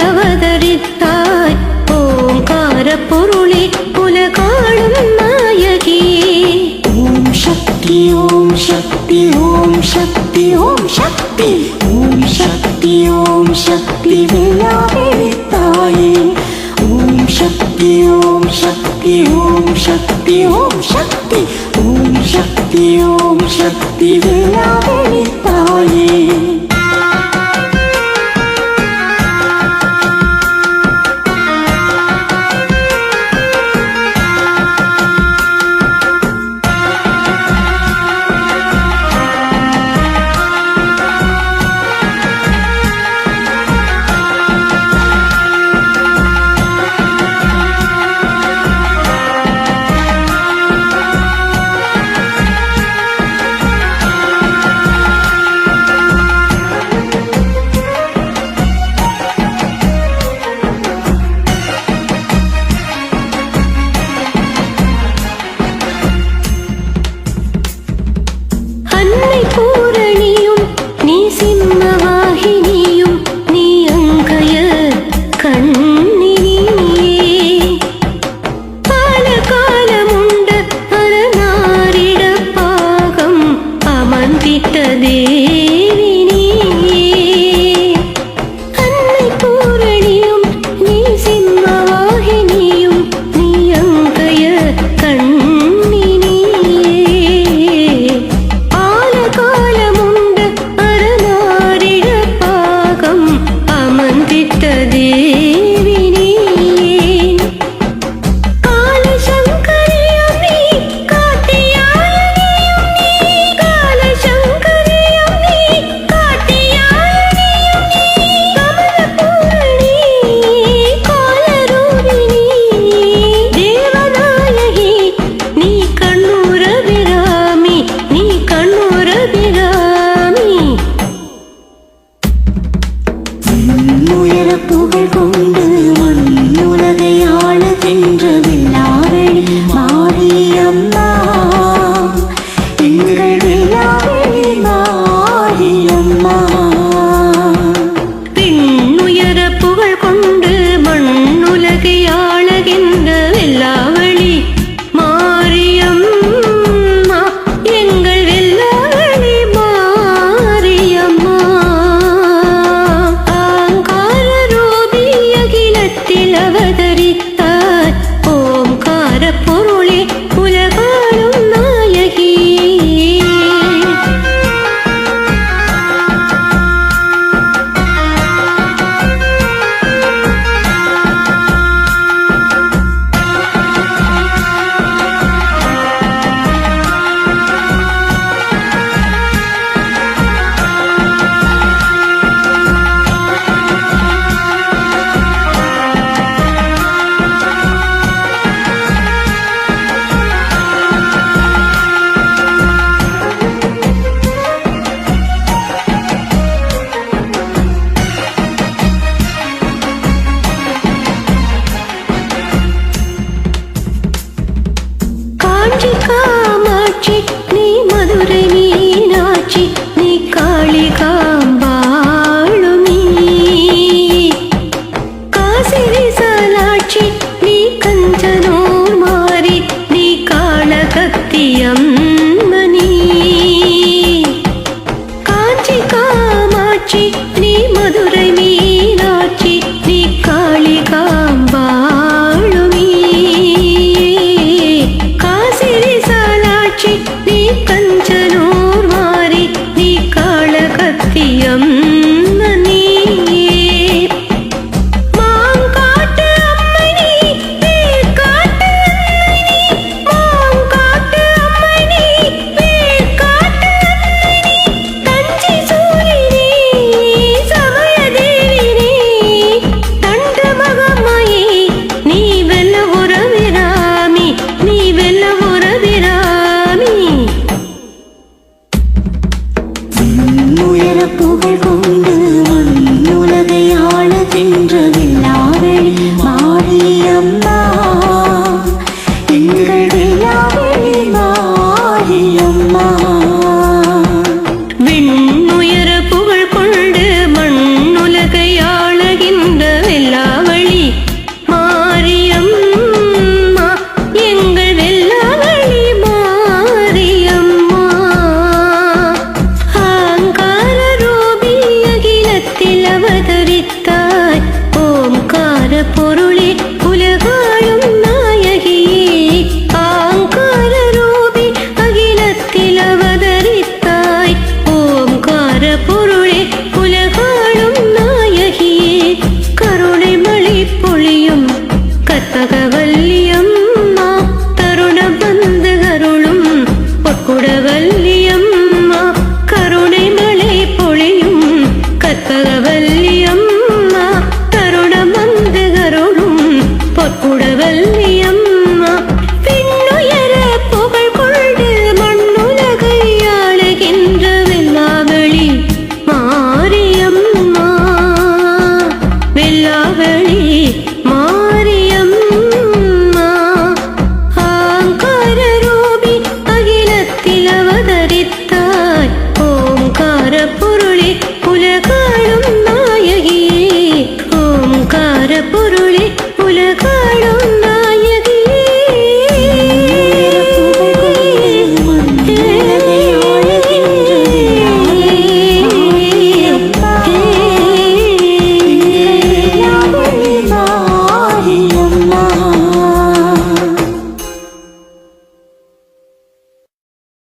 அவதரித்தாய் ஓங்கார பொருளே உலகாளும் நாயகி. ஓம் சக்தி ஓம் சக்தி ஓம் சக்தி ஓம் சக்தி ஓம் சக்தி ஓம் சக்தி வெள்ளாவே தாயே. ஓம் சக்தி ஓம் சக்தி ஓம் சக்தி ஓம் சக்தி ஓம் சக்தி ஓம் சக்தி வெள்ளாவே தாயே. அன்னை பூரணியும் நீ சிம்மவாகினியும் நீ அங்கய கண்ணினியே. கால காலமுண்ட அரணாரிட பாகம் அமர்ந்திட்ட தேவி நீயே. அன்னை பூரணியும் நீ சிம்மவாகினியும் நீ அங்கய கண்ணினியே. காலமுண்ட அரணாரிட பாகம் அமர்ந்திட்ட தேவி நீயே. காலசங்கரியம் நீ காத்தியாயனியும் நீ. காலசங்கரியம் நீ காத்தியாயனியும் நீ. கமலபூரணி காலரூபிணி தேவநாயகி நீ கண்ணூர விராமி நீ கண்ணூர விராமி. உயர புகழ் கொண்டு மண்ணுலகை ஆளுகின்ற